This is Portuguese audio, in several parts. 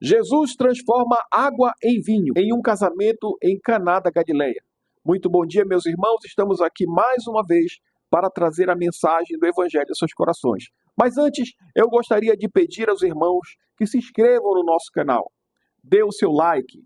Jesus transforma água em vinho em um casamento em Caná da Galileia. Muito bom dia, meus irmãos. Estamos aqui mais uma vez para trazer a mensagem do Evangelho aos seus corações. Mas antes, eu gostaria de pedir aos irmãos que se inscrevam no nosso canal. Dê o seu like,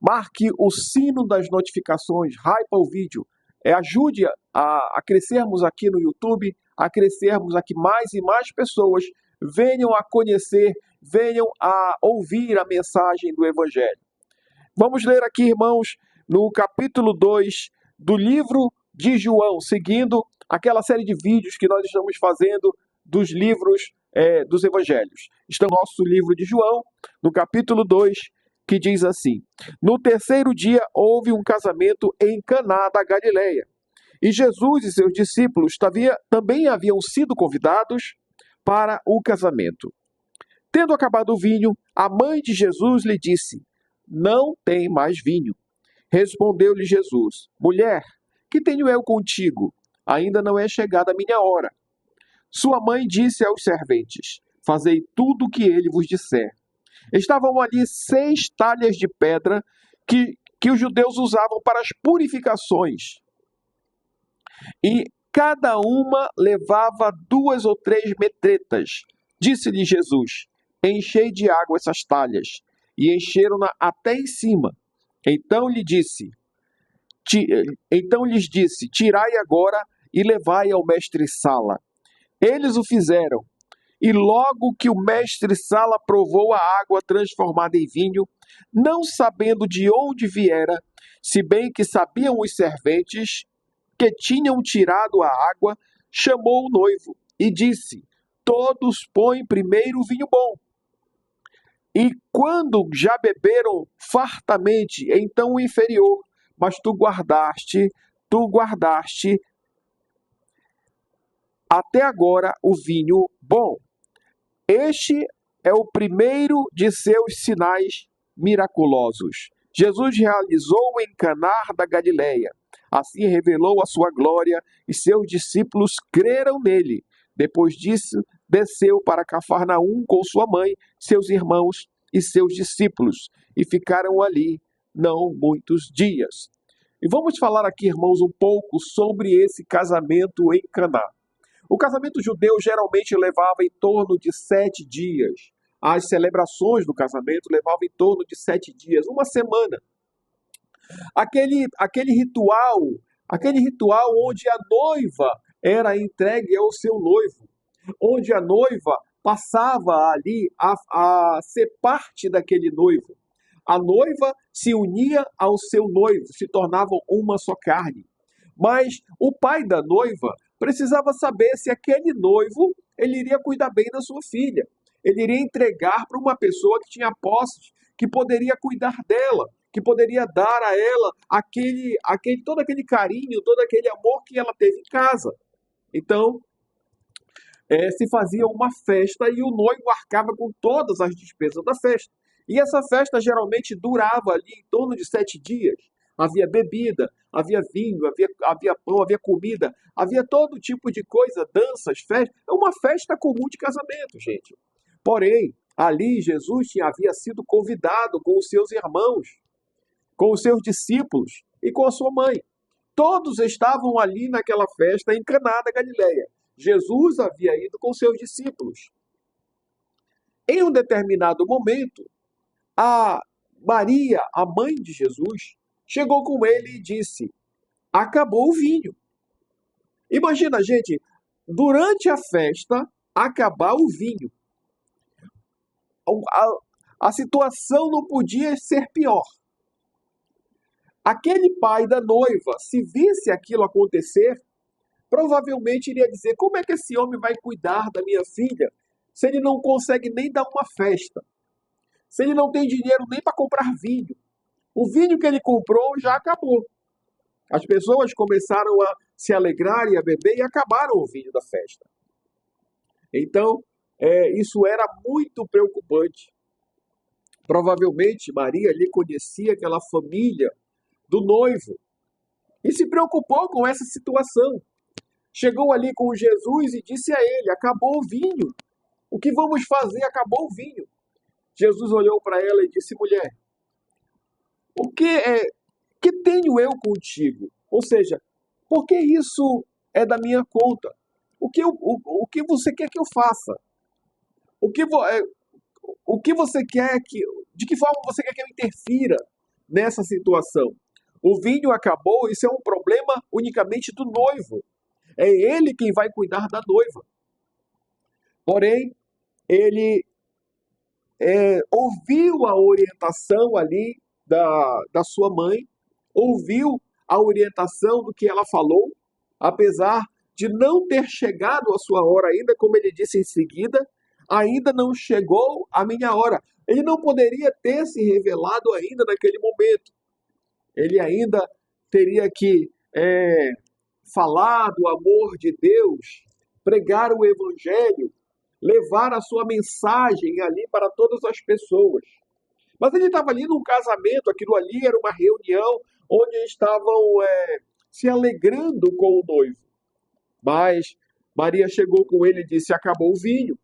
marque o sino das notificações, hype o vídeo. Ajude a crescermos aqui no YouTube, a crescermos aqui mais e mais pessoas venham a conhecer, venham a ouvir a mensagem do Evangelho. Vamos ler aqui, irmãos, no capítulo 2 do livro de João, seguindo aquela série de vídeos que nós estamos fazendo dos livros dos Evangelhos. Está no nosso livro de João, no capítulo 2, que diz assim: No terceiro dia houve um casamento em Caná da Galileia, e Jesus e seus discípulos também haviam sido convidados para o casamento. Tendo acabado o vinho, a mãe de Jesus lhe disse: Não tem mais vinho. Respondeu-lhe Jesus: Mulher, que tenho eu contigo? Ainda não é chegada a minha hora. Sua mãe disse aos serventes: Fazei tudo o que ele vos disser. Estavam ali 6 talhas de pedra que os judeus usavam para as purificações. E cada uma levava 2 ou 3 metretas. Disse-lhe Jesus: Enchei de água essas talhas. E encheram-na até em cima. Então lhes disse: Tirai agora e levai ao mestre-sala. Eles o fizeram. E logo que o mestre-sala provou a água transformada em vinho, não sabendo de onde viera, se bem que sabiam os serventes que tinham tirado a água, chamou o noivo e disse: Todos põem primeiro o vinho bom. E quando já beberam fartamente, então o inferior, mas tu guardaste até agora o vinho bom. Este é o primeiro de seus sinais miraculosos. Jesus realizou em Caná da Galileia. Assim revelou a sua glória e seus discípulos creram nele. Depois disso, desceu para Cafarnaum com sua mãe, seus irmãos e seus discípulos, e ficaram ali não muitos dias. E vamos falar aqui, irmãos, um pouco sobre esse casamento em Caná. O casamento judeu geralmente levava em torno de 7 dias. As celebrações do casamento levavam em torno de 7 dias, uma semana. Aquele ritual onde a noiva era entregue ao seu noivo, onde a noiva passava ali a ser parte daquele noivo. A noiva se unia ao seu noivo, se tornavam uma só carne. Mas o pai da noiva precisava saber se aquele noivo ele iria cuidar bem da sua filha. Ele iria entregar para uma pessoa que tinha posses, que poderia cuidar dela, que poderia dar a ela todo aquele carinho, todo aquele amor que ela teve em casa. Então, se fazia uma festa e o noivo arcava com todas as despesas da festa. E essa festa geralmente durava ali em torno de 7 dias. Havia bebida, havia vinho, havia pão, havia comida, havia todo tipo de coisa, danças, festas. É uma festa comum de casamento, gente. Porém, ali Jesus havia sido convidado com os seus irmãos, com os seus discípulos e com a sua mãe. Todos estavam ali naquela festa em Caná da Galileia. Jesus havia ido com seus discípulos. Em um determinado momento, a Maria, a mãe de Jesus, chegou com ele e disse: Acabou o vinho. Imagina, gente, durante a festa, acabar o vinho. A situação não podia ser pior. Aquele pai da noiva, se visse aquilo acontecer, provavelmente iria dizer: como é que esse homem vai cuidar da minha filha se ele não consegue nem dar uma festa? Se ele não tem dinheiro nem para comprar vinho? O vinho que ele comprou já acabou. As pessoas começaram a se alegrar e a beber e acabaram o vinho da festa. Então, isso era muito preocupante. Provavelmente Maria ali conhecia aquela família do noivo e se preocupou com essa situação. Chegou ali com Jesus e disse a ele: acabou o vinho. O que vamos fazer? Acabou o vinho. Jesus olhou para ela e disse: mulher, que tenho eu contigo? Ou seja, por que isso é da minha conta? O que você quer que eu faça? O que, o que você quer que. De que forma você quer que eu interfira nessa situação? O vinho acabou, isso é um problema unicamente do noivo. É ele quem vai cuidar da noiva. Porém, ele ouviu a orientação ali da sua mãe, ouviu a orientação do que ela falou, apesar de não ter chegado a sua hora ainda, como ele disse em seguida, ainda não chegou a minha hora. Ele não poderia ter se revelado ainda naquele momento. Ele ainda teria que falar do amor de Deus, pregar o evangelho, levar a sua mensagem ali para todas as pessoas. Mas ele estava ali num casamento, aquilo ali era uma reunião onde estavam se alegrando com o noivo. Mas Maria chegou com ele e disse: acabou o vinho.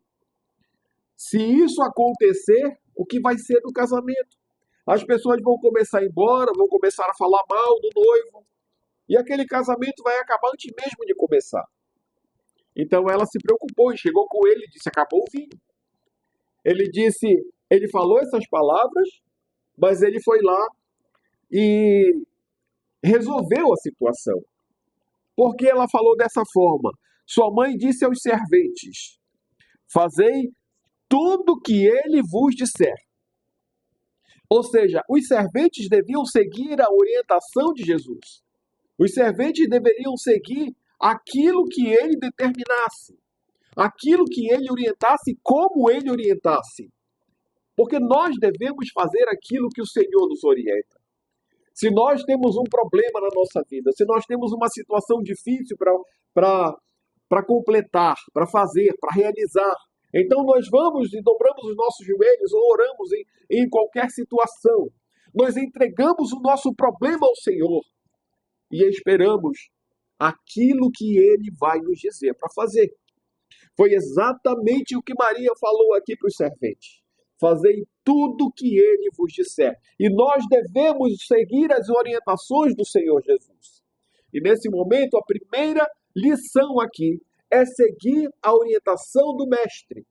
Se isso acontecer, o que vai ser do casamento? As pessoas vão começar a ir embora, vão começar a falar mal do noivo, e aquele casamento vai acabar antes mesmo de começar. Então ela se preocupou e chegou com ele e disse: acabou o vinho. Ele falou essas palavras, mas ele foi lá e resolveu a situação. Porque ela falou dessa forma: sua mãe disse aos serventes: fazei tudo que ele vos disser. Ou seja, os serventes deviam seguir a orientação de Jesus. Os serventes deveriam seguir aquilo que ele determinasse, aquilo que ele orientasse, como ele orientasse. Porque nós devemos fazer aquilo que o Senhor nos orienta. Se nós temos um problema na nossa vida, se nós temos uma situação difícil para completar, para fazer, para realizar, então nós vamos e dobramos os nossos joelhos ou oramos em qualquer situação. Nós entregamos o nosso problema ao Senhor e esperamos aquilo que Ele vai nos dizer para fazer. Foi exatamente o que Maria falou aqui para os serventes. Fazei tudo o que Ele vos disser. E nós devemos seguir as orientações do Senhor Jesus. E nesse momento, a primeira lição aqui é seguir a orientação do Mestre.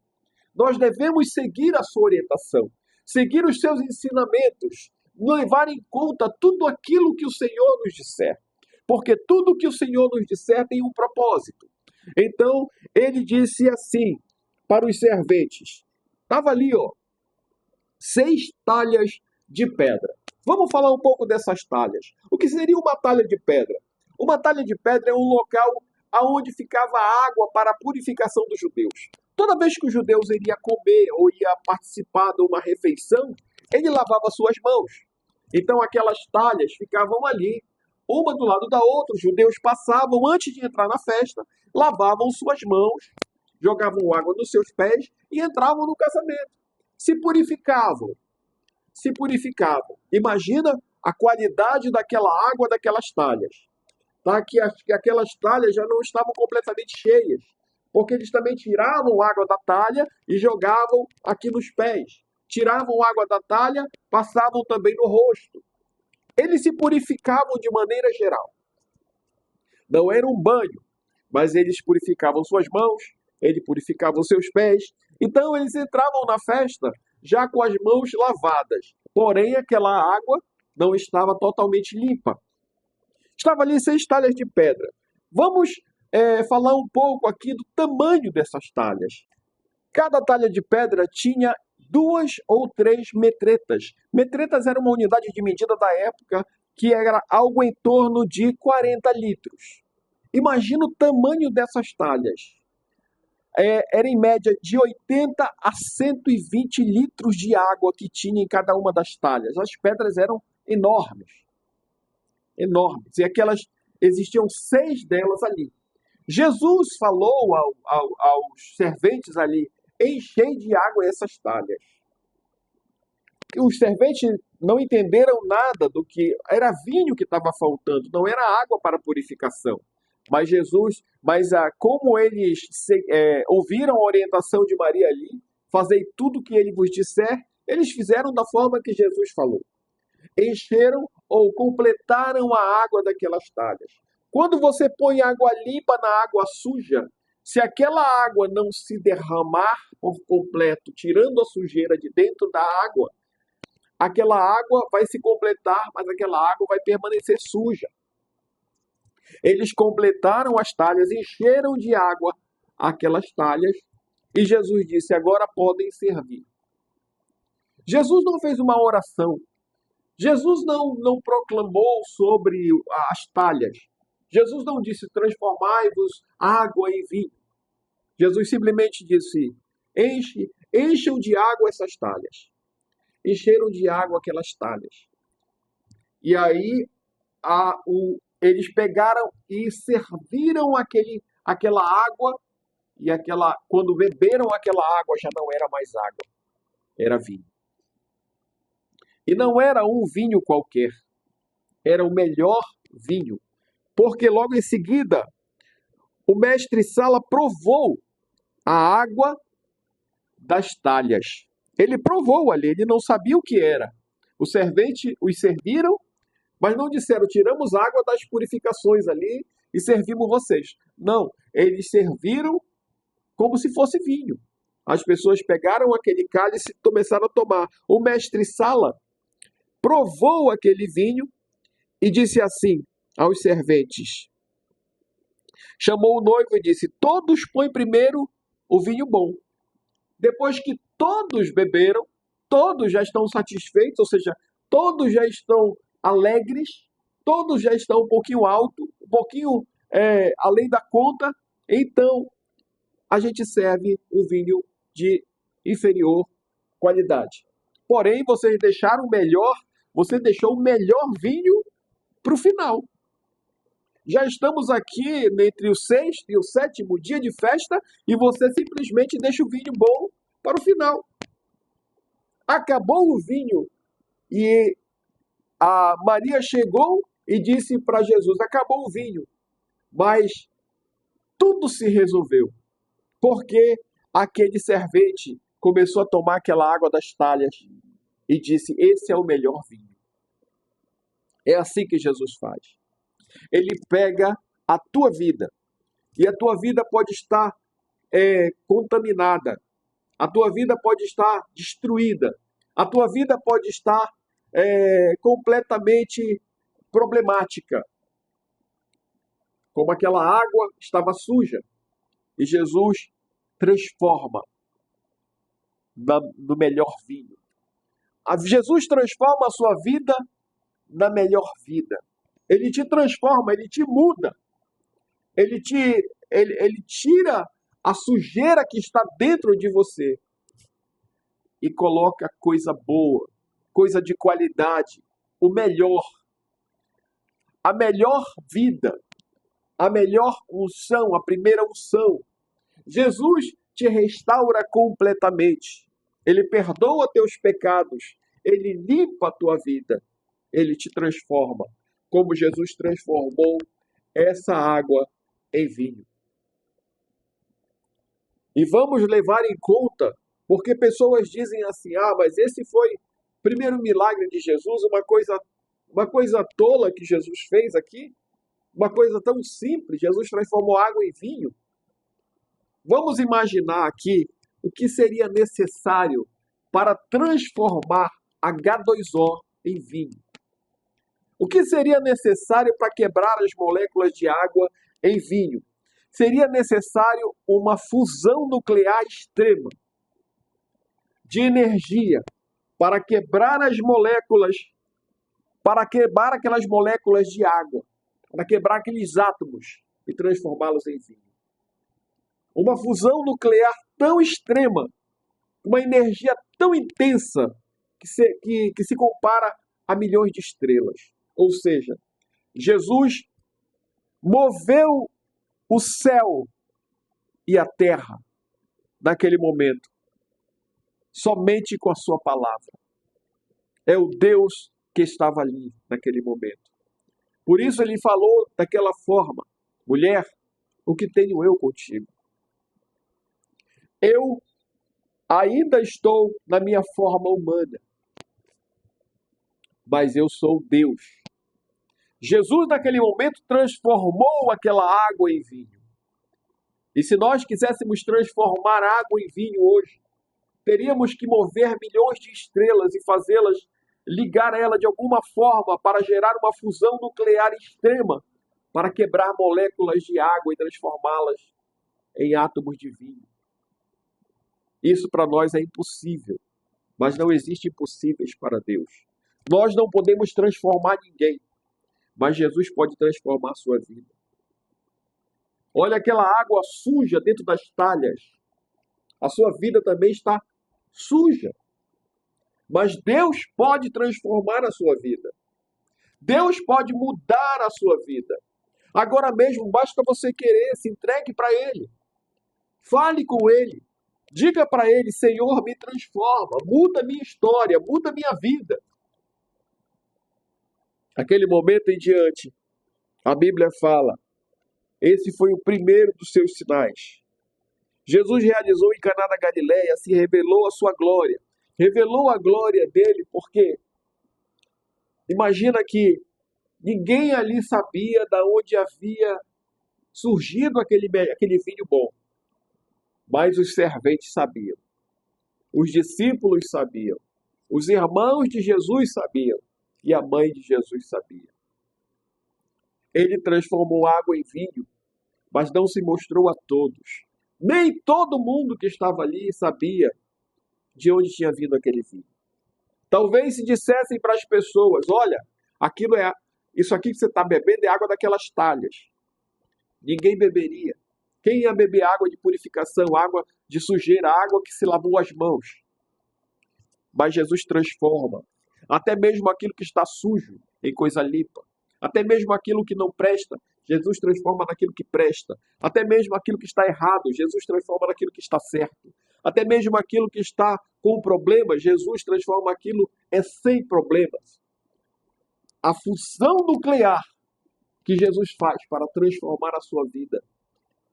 Nós devemos seguir a sua orientação, seguir os seus ensinamentos, levar em conta tudo aquilo que o Senhor nos disser. Porque tudo que o Senhor nos disser tem um propósito. Então, ele disse assim para os serventes. Estava ali, 6 talhas de pedra. Vamos falar um pouco dessas talhas. O que seria uma talha de pedra? Uma talha de pedra é um local onde ficava água para a purificação dos judeus. Toda vez que os judeus iriam comer ou ia participar de uma refeição, ele lavava suas mãos. Então aquelas talhas ficavam ali, uma do lado da outra. Os judeus passavam antes de entrar na festa, lavavam suas mãos, jogavam água nos seus pés e entravam no casamento. Se purificavam. Imagina a qualidade daquela água daquelas talhas. Tá? Que aquelas talhas já não estavam completamente cheias, porque eles também tiravam água da talha e jogavam aqui nos pés. Tiravam água da talha, passavam também no rosto. Eles se purificavam de maneira geral. Não era um banho, mas eles purificavam suas mãos, eles purificavam seus pés. Então eles entravam na festa já com as mãos lavadas. Porém, aquela água não estava totalmente limpa. Estava ali 6 talhas de pedra. Vamos falar um pouco aqui do tamanho dessas talhas. Cada talha de pedra tinha 2 ou 3 metretas. Metretas era uma unidade de medida da época que era algo em torno de 40 litros. Imagina o tamanho dessas talhas. Era em média de 80 a 120 litros de água que tinha em cada uma das talhas. As pedras eram enormes. Enormes. E existiam 6 delas ali. Jesus falou aos serventes ali: enchei de água essas talhas. Os serventes não entenderam nada do que era vinho que estava faltando, não era água para purificação. Como eles ouviram a orientação de Maria ali, fazei tudo o que ele vos disser, Eles fizeram da forma que Jesus falou. Encheram ou completaram a água daquelas talhas. Quando você põe água limpa na água suja, se aquela água não se derramar por completo, tirando a sujeira de dentro da água, aquela água vai se completar, mas aquela água vai permanecer suja. Eles completaram as talhas, encheram de água aquelas talhas, e Jesus disse: agora podem servir. Jesus não fez uma oração. Jesus não proclamou sobre as talhas. Jesus não disse: transformai-vos água em vinho. Jesus simplesmente disse: encham de água essas talhas. Encheram de água aquelas talhas. E aí eles pegaram e serviram aquela água, e quando beberam aquela água já não era mais água, era vinho. E não era um vinho qualquer, era o melhor vinho, porque logo em seguida o mestre Sala provou a água das talhas. Ele provou ali, ele não sabia o que era. Os serventes os serviram, mas não disseram: tiramos água das purificações ali e servimos vocês. Não, eles serviram como se fosse vinho. As pessoas pegaram aquele cálice e começaram a tomar. O mestre Sala provou aquele vinho e disse assim aos serventes. Chamou o noivo e disse: todos põem primeiro o vinho bom. Depois que todos beberam, todos já estão satisfeitos, ou seja, todos já estão alegres, todos já estão um pouquinho alto, um pouquinho além da conta, então a gente serve o vinho de inferior qualidade. Porém, você deixou o melhor vinho para o final. Já estamos aqui entre o sexto e o sétimo dia de festa e você simplesmente deixa o vinho bom para o final. Acabou o vinho e a Maria chegou e disse para Jesus: acabou o vinho. Mas tudo se resolveu, porque aquele servente começou a tomar aquela água das talhas e disse: esse é o melhor vinho. É assim que Jesus faz. Ele pega a tua vida, e a tua vida pode estar contaminada, a tua vida pode estar destruída, a tua vida pode estar completamente problemática, como aquela água estava suja, e Jesus transforma no melhor vinho. Jesus transforma a sua vida na melhor vida. Ele te transforma, ele te muda. Ele tira a sujeira que está dentro de você e coloca coisa boa, coisa de qualidade, o melhor. A melhor vida, a melhor unção, a primeira unção. Jesus te restaura completamente. Ele perdoa teus pecados. Ele limpa a tua vida. Ele te transforma, como Jesus transformou essa água em vinho. E vamos levar em conta, porque pessoas dizem assim: mas esse foi o primeiro milagre de Jesus, uma coisa tola que Jesus fez aqui, uma coisa tão simples, Jesus transformou água em vinho. Vamos imaginar aqui o que seria necessário para transformar H2O em vinho. O que seria necessário para quebrar as moléculas de água em vinho? Seria necessário uma fusão nuclear extrema de energia para quebrar as moléculas, para quebrar aquelas moléculas de água, para quebrar aqueles átomos e transformá-los em vinho. Uma fusão nuclear tão extrema, uma energia tão intensa que se compara a milhões de estrelas. Ou seja, Jesus moveu o céu e a terra naquele momento, somente com a sua palavra. É o Deus que estava ali naquele momento. Por isso ele falou daquela forma: mulher, o que tenho eu contigo? Eu Ainda estou na minha forma humana, mas eu sou Deus. Jesus, naquele momento, transformou aquela água em vinho. E se nós quiséssemos transformar água em vinho hoje, teríamos que mover milhões de estrelas e fazê-las ligar a ela de alguma forma para gerar uma fusão nuclear extrema, para quebrar moléculas de água e transformá-las em átomos de vinho. Isso para nós é impossível, mas não existe impossíveis para Deus. Nós não podemos transformar ninguém, mas Jesus pode transformar a sua vida. Olha aquela água suja dentro das talhas. A sua vida também está suja. Mas Deus pode transformar a sua vida. Deus pode mudar a sua vida. Agora mesmo, basta você querer, se entregue para Ele. Fale com Ele. Diga para Ele: Senhor, me transforma, muda minha história, muda minha vida. Aquele momento em diante, a Bíblia fala, esse foi o primeiro dos seus sinais. Jesus realizou em Caná da Galileia, se revelou a sua glória. Revelou a glória dele porque imagina que ninguém ali sabia de onde havia surgido aquele vinho bom. Mas os serventes sabiam. Os discípulos sabiam. Os irmãos de Jesus sabiam. E a mãe de Jesus sabia. Ele transformou água em vinho, mas não se mostrou a todos. Nem todo mundo que estava ali sabia de onde tinha vindo aquele vinho. Talvez se dissessem para as pessoas: olha, isso aqui que você está bebendo é água daquelas talhas. Ninguém beberia. Quem ia beber água de purificação, água de sujeira, água que se lavou as mãos? Mas Jesus transforma até mesmo aquilo que está sujo em coisa limpa. Até mesmo aquilo que não presta, Jesus transforma naquilo que presta. Até mesmo aquilo que está errado, Jesus transforma naquilo que está certo. Até mesmo aquilo que está com problemas, Jesus transforma aquilo sem problemas. A fusão nuclear que Jesus faz para transformar a sua vida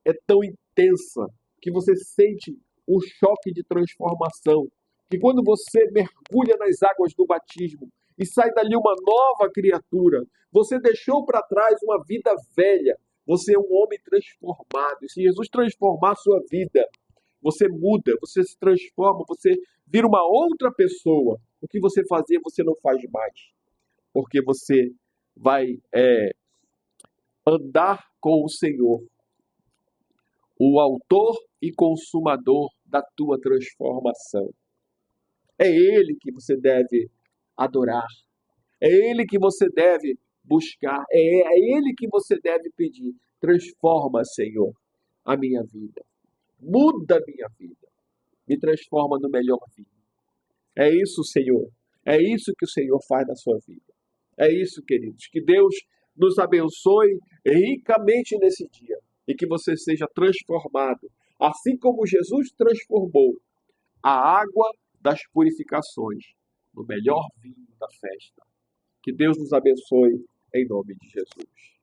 é tão intensa que você sente um choque de transformação. Que quando você mergulha nas águas do batismo e sai dali uma nova criatura, você deixou para trás uma vida velha, você é um homem transformado. E se Jesus transformar a sua vida, você muda, você se transforma, você vira uma outra pessoa. O que você fazia, você não faz mais. Porque você vai andar com o Senhor, o autor e consumador da tua transformação. É Ele que você deve adorar. É Ele que você deve buscar. É Ele que você deve pedir. Transforma, Senhor, a minha vida. Muda a minha vida. Me transforma no melhor vinho. É isso, Senhor. É isso que o Senhor faz na sua vida. É isso, queridos. Que Deus nos abençoe ricamente nesse dia. E que você seja transformado. Assim como Jesus transformou a água das purificações no melhor vinho da festa. Que Deus nos abençoe em nome de Jesus.